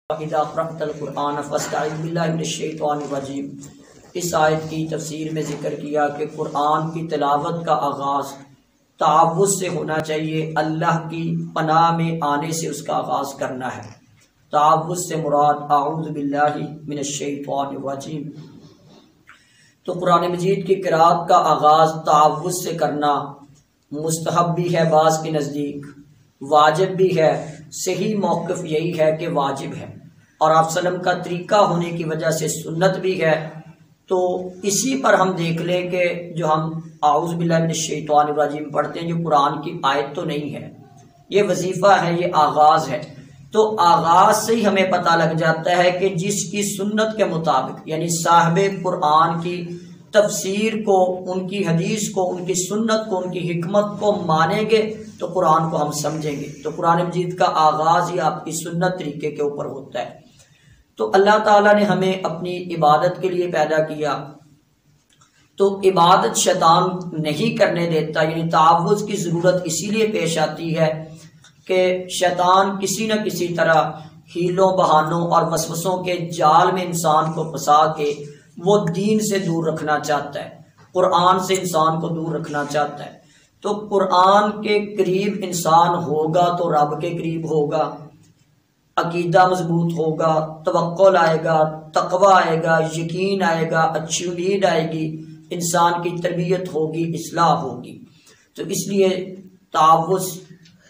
اذا قرأت القرآن فاستعذ باللہ من الشیطان الرجیم۔ اس آیت کی تفسیر میں ذکر کیا کہ قرآن کی تلاوت کا آغاز تعوذ سے ہونا چاہیے، اللہ کی پناہ میں آنے سے اس کا آغاز کرنا ہے۔ تعوذ سے مراد اعوذ باللہ من الشیطان الرجیم۔ تو قرآن مجید کی قرأت کا آغاز تعوذ سے کرنا مستحب بھی ہے، بعض کے نزدیک واجب بھی ہے۔ صحیح موقف یہی ہے کہ واجب ہے، اور آپ وسلم کا طریقہ ہونے کی وجہ سے سنت بھی ہے۔ تو اسی پر ہم دیکھ لیں کہ جو ہم اعوذ باللہ من الشیطان الرجیم پڑھتے ہیں، جو قرآن کی آیت تو نہیں ہے، یہ وظیفہ ہے، یہ آغاز ہے۔ تو آغاز سے ہی ہمیں پتہ لگ جاتا ہے کہ جس کی سنت کے مطابق، یعنی صاحب قرآن کی تفسیر کو، ان کی حدیث کو، ان کی سنت کو، ان کی حکمت کو مانیں گے تو قرآن کو ہم سمجھیں گے۔ تو قرآن مجید کا آغاز ہی آپ کی سنت طریقے کے اوپر ہوتا ہے۔ تو اللہ تعالیٰ نے ہمیں اپنی عبادت کے لیے پیدا کیا، تو عبادت شیطان نہیں کرنے دیتا، یعنی تعوذ کی ضرورت اسی لیے پیش آتی ہے کہ شیطان کسی نہ کسی طرح ہیلوں بہانوں اور وسوسوں کے جال میں انسان کو پھنسا کے وہ دین سے دور رکھنا چاہتا ہے، قرآن سے انسان کو دور رکھنا چاہتا ہے۔ تو قرآن کے قریب انسان ہوگا تو رب کے قریب ہوگا، عقیدہ مضبوط ہوگا، توکل آئے گا، تقوی آئے گا، یقین آئے گا، اچھی امید آئے گی، انسان کی تربیت ہوگی، اصلاح ہوگی۔ تو اس لیے تعوذ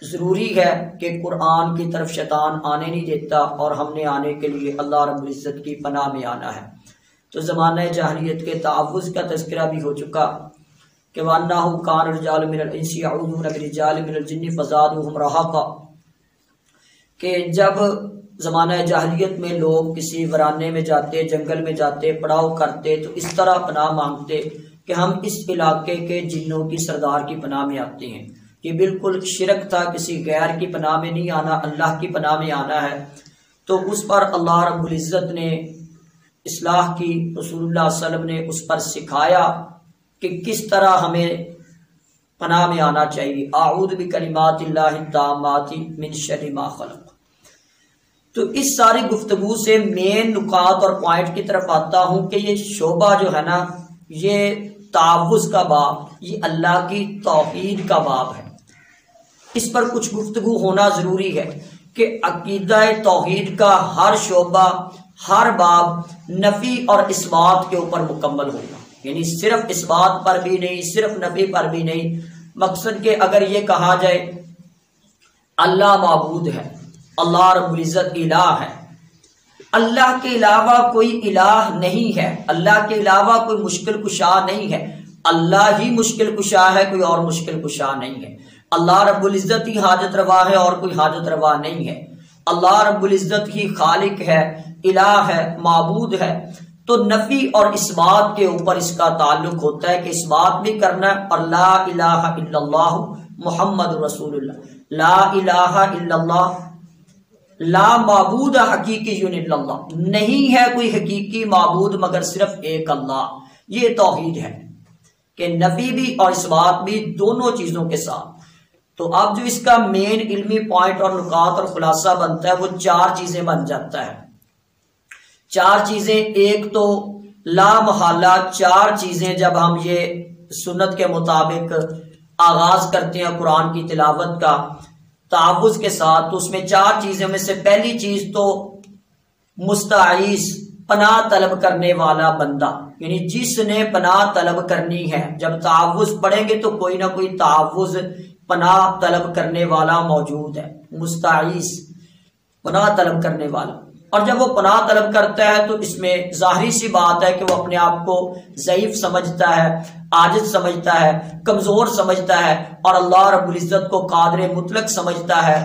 ضروری ہے کہ قرآن کی طرف شیطان آنے نہیں دیتا، اور ہم نے آنے کے لیے اللہ رب العزت کی پناہ میں آنا ہے۔ تو زمانہ جاہلیت کے تعوذ کا تذکرہ بھی ہو چکا کہ وَأَنَّهُ كَانَ رِجَالٌ مِّنَ الْإِنسِ يَعُوذُونَ بِرِجَالٍ مِّنَ الْجِنِّ فَزَادُوهُمْ رَهَقًا، کہ جب زمانہ جاہلیت میں لوگ کسی ورانے میں جاتے، جنگل میں جاتے، پڑاؤ کرتے، تو اس طرح پناہ مانگتے کہ ہم اس علاقے کے جنوں کی سردار کی پناہ میں آتے ہیں۔ یہ بالکل شرک تھا، کسی غیر کی پناہ میں نہیں آنا، اللہ کی پناہ میں آنا ہے۔ تو اس پر اللہ رب العزت نے اصلاح کی، رسول اللہ صلی اللہ علیہ وسلم نے اس پر سکھایا کہ کس طرح ہمیں پناہ میں آنا چاہیے۔ اعوذ بکلمات اللہ التامات من شر ما خلق۔ تو اس ساری گفتگو سے مین نکات اور پوائنٹ کی طرف آتا ہوں کہ یہ شعبہ جو ہے نا، یہ تعوذ کا باب، یہ اللہ کی توحید کا باب ہے۔ اس پر کچھ گفتگو ہونا ضروری ہے کہ عقیدہ توحید کا ہر شعبہ، ہر باب نفی اور اثبات کے اوپر مکمل ہوگا، یعنی صرف اثبات پر بھی نہیں، صرف نفی پر بھی نہیں۔ مقصد کہ اگر یہ کہا جائے اللہ معبود ہے، اللہ رب العزت الہ ہے، اللہ کے علاوہ کوئی الہ نہیں ہے، اللہ کے علاوہ کوئی مشکل کشا نہیں ہے، اللہ ہی مشکل کشا ہے، کوئی اور مشکل کشا نہیں ہے، اللہ رب العزت ہی حاجت روا ہے اور کوئی حاجت روا نہیں ہے، اللہ رب العزت ہی خالق ہے، الہ ہے، معبود ہے۔ تو نفی اور اثبات کے اوپر اس کا تعلق ہوتا ہے کہ اثبات بھی کرنا ہے، اور لا الہ الا اللہ محمد رسول اللہ، لا الہ الا اللہ، لا معبود حقیقی الا اللہ، نہیں ہے کوئی حقیقی معبود مگر صرف ایک اللہ۔ یہ توحید ہے کہ نفی بھی اور اثبات بھی دونوں چیزوں کے ساتھ۔ تو اب جو اس کا مین علمی پوائنٹ اور نکات اور خلاصہ بنتا ہے، وہ چار چیزیں بن جاتا ہے۔ چار چیزیں، ایک تو لا محالہ چار چیزیں جب ہم یہ سنت کے مطابق آغاز کرتے ہیں قرآن کی تلاوت کا تعوذ کے ساتھ، تو اس میں چار چیزیں میں سے پہلی چیز تو مستعیذ، پناہ طلب کرنے والا بندہ، یعنی جس نے پناہ طلب کرنی ہے۔ جب تعوذ پڑھیں گے تو کوئی نہ کوئی تعوذ پناہ طلب کرنے والا موجود ہے، مستعیذ پناہ طلب کرنے والا۔ اور جب وہ پناہ طلب کرتا ہے تو اس میں ظاہری سی بات ہے کہ وہ اپنے آپ کو ضعیف سمجھتا ہے، عاجز سمجھتا ہے، کمزور سمجھتا ہے، اور اللہ رب العزت کو قادر مطلق سمجھتا ہے،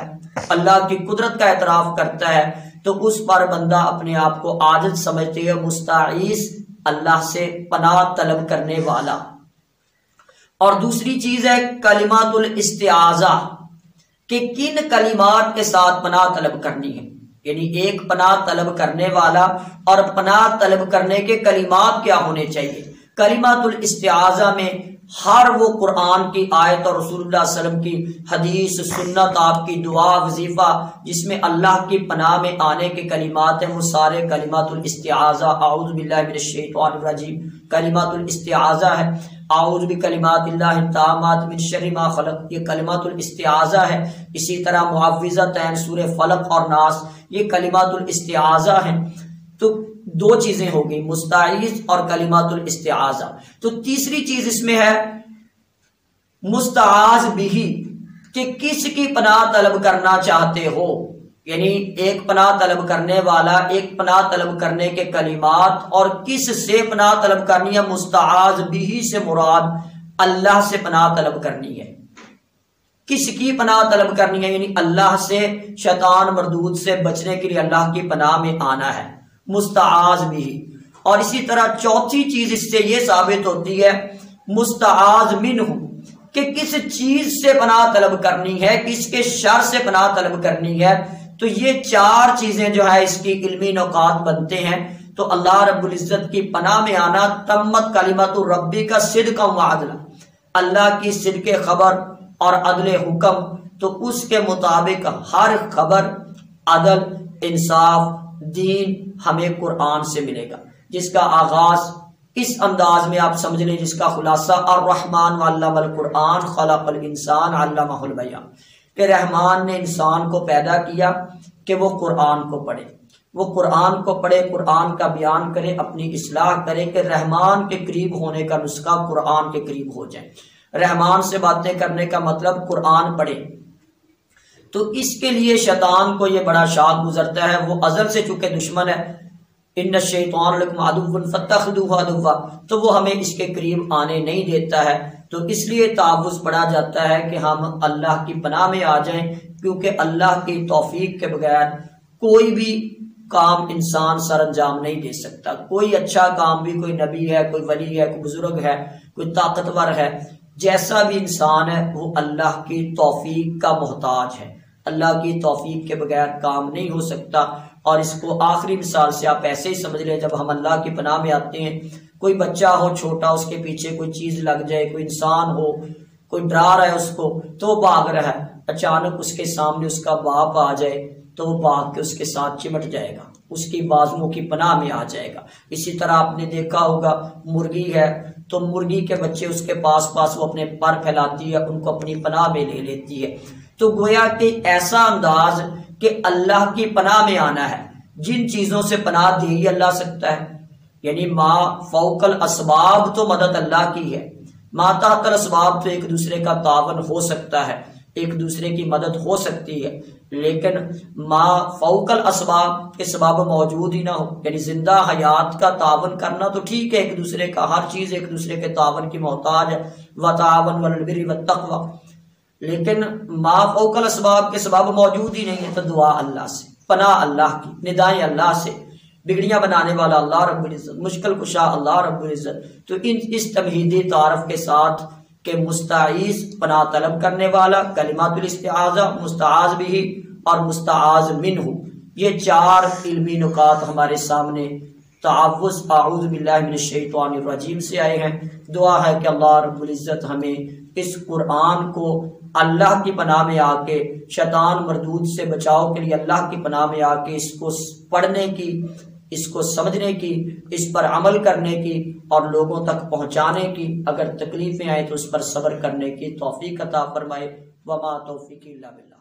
اللہ کی قدرت کا اعتراف کرتا ہے۔ تو اس پر بندہ اپنے آپ کو عاجز سمجھتے ہے، مستعیذ، اللہ سے پناہ طلب کرنے والا۔ اور دوسری چیز ہے کلمات الاستعاذہ، کہ کن کلمات کے ساتھ پناہ طلب کرنی ہے، یعنی ایک پناہ طلب کرنے والا اور پناہ طلب کرنے کے کلمات کیا ہونے چاہیے۔ کلمات الاستعاذہ میں ہر وہ قرآن کی آیت اور رسول اللہ صلی اللہ علیہ وسلم کی حدیث سنت آپ کی دعا وظیفہ جس میں اللہ کی پناہ میں آنے کے کلمات ہیں وہ سارے کلمات الاستعاذہ اعوذ باللہ من الشیطان الرجیم کلمات الاستعاذہ ہے، اعوذ بکلمات اللہ التامات من شر ما خلق یہ کلمات الاستعاذہ ہے، اسی طرح معوذتین سورہ فلق اور ناس یہ کلمات الاستعاذہ ہیں۔ تو دو چیزیں ہو گئی مستعیذ اور کلمات الاستعاذہ۔ تو تیسری چیز اس میں ہے مستعاذ بھی کہ کس کی پناہ طلب کرنا چاہتے ہو، یعنی ایک پناہ طلب کرنے والا ایک پناہ طلب کرنے کے کلمات اور کس سے پناہ طلب کرنی ہے۔ مستعاذ بھی سے مراد اللہ سے پناہ طلب کرنی ہے، کس کی پناہ طلب کرنی ہے، یعنی اللہ سے، شیطان مردود سے بچنے کے لیے اللہ کی پناہ میں آنا ہے مستعاذ بھی۔ اور اسی طرح چوتھی چیز اس سے یہ ثابت ہوتی ہے مستعاذ منہ کہ کس چیز سے پناہ طلب کرنی ہے، کس کے شر سے پناہ طلب کرنی ہے۔ تو یہ چار چیزیں جو ہے اس کی علمی نکات بنتے ہیں۔ تو اللہ رب العزت کی پناہ میں آنا تمت کلمت ربی کا صدقا وعدلا، اللہ کی صدق خبر اور عدل حکم، تو اس کے مطابق ہر خبر عدل انصاف دین ہمیں قرآن سے ملے گا، جس کا آغاز اس انداز میں آپ سمجھ لیں، جس کا خلاصہ الرحمن علم القرآن خلق الانسان علمہ البیان، کہ رحمان نے انسان کو پیدا کیا کہ وہ قرآن کو پڑھے، وہ قرآن کو پڑھے، قرآن کا بیان کرے، اپنی اصلاح کرے، کہ رحمان کے قریب ہونے کا نسخہ قرآن کے قریب ہو جائے۔ رحمان سے باتیں کرنے کا مطلب قرآن پڑھے۔ تو اس کے لیے شیطان کو یہ بڑا شاق گزرتا ہے، وہ ازل سے چونکہ دشمن ہے، ان الشیطان لکم عدو فاتخذوہ عدوا، تو وہ ہمیں اس کے قریب آنے نہیں دیتا ہے۔ تو اس لیے تعوذ پڑھا جاتا ہے کہ ہم اللہ کی پناہ میں آ جائیں، کیونکہ اللہ کی توفیق کے بغیر کوئی بھی کام انسان سر انجام نہیں دے سکتا۔ کوئی اچھا کام بھی، کوئی نبی ہے، کوئی ولی ہے، کوئی بزرگ ہے، کوئی طاقتور ہے، جیسا بھی انسان ہے وہ اللہ کی توفیق کا محتاج ہے، اللہ کی توفیق کے بغیر کام نہیں ہو سکتا۔ اور اس کو آخری مثال سے آپ ایسے ہی سمجھ لیں، جب ہم اللہ کی پناہ میں آتے ہیں، کوئی بچہ ہو چھوٹا، اس کے پیچھے کوئی چیز لگ جائے، کوئی انسان ہو، کوئی ڈرا رہا ہے اس کو تو وہ بھاگ رہا ہے، اچانک اس کے سامنے اس کا باپ آ جائے تو وہ بھاگ کے اس کے ساتھ چمٹ جائے گا، اس کی بازوؤں کی پناہ میں آ جائے گا۔ اسی طرح آپ نے دیکھا ہوگا مرغی ہے تو مرغی کے بچے اس کے پاس وہ اپنے پر پھیلاتی ہے، ان کو اپنی پناہ میں لے لیتی ہے۔ تو گویا کہ ایسا انداز کہ اللہ کی پناہ میں آنا ہے، جن چیزوں سے پناہ دے ہی اللہ سکتا ہے، یعنی ما فوق الاسباب تو مدد اللہ کی ہے، ما تحت الاسباب تو ایک دوسرے کا تعاون ہو سکتا ہے، ایک دوسرے کی مدد ہو سکتی ہے، لیکن ما فوق الاسباب کے سبب موجود ہی نہ ہو، یعنی زندہ حیات کا تعاون کرنا تو ٹھیک ہے، ایک دوسرے کا ہر چیز ایک دوسرے کے تعاون کی محتاج ہے، وتعاون علی البر والتقوی، لیکن ما فوق الاسباب کے سبب موجود ہی نہیں ہے، تو دعا اللہ سے، پناہ اللہ کی، ندائیں اللہ سے، بگڑیاں بنانے والا اللہ رب العزت، مشکل کشا اللہ رب العزت۔ تو اس تمہیدی تعارف کے ساتھ کہ مستعیذ پناہ طلب کرنے والا، کلمات الاستعاذہ، مستعاذ بھی اور مستعاذ منہ، یہ چار علمی نکات ہمارے سامنے تعوذ اعوذ باللہ من الشیطان الرجیم سے آئے ہیں۔ دعا ہے کہ اللہ رب العزت ہمیں اس قرآن کو اللہ کی پناہ میں آ کے، شیطان مردود سے بچاؤ کے لیے اللہ کی پناہ میں آ کے اس کو پڑھنے کی، اس کو سمجھنے کی، اس پر عمل کرنے کی اور لوگوں تک پہنچانے کی، اگر تکلیفیں آئیں تو اس پر صبر کرنے کی توفیق عطا فرمائے۔ وما توفیقی الا باللہ۔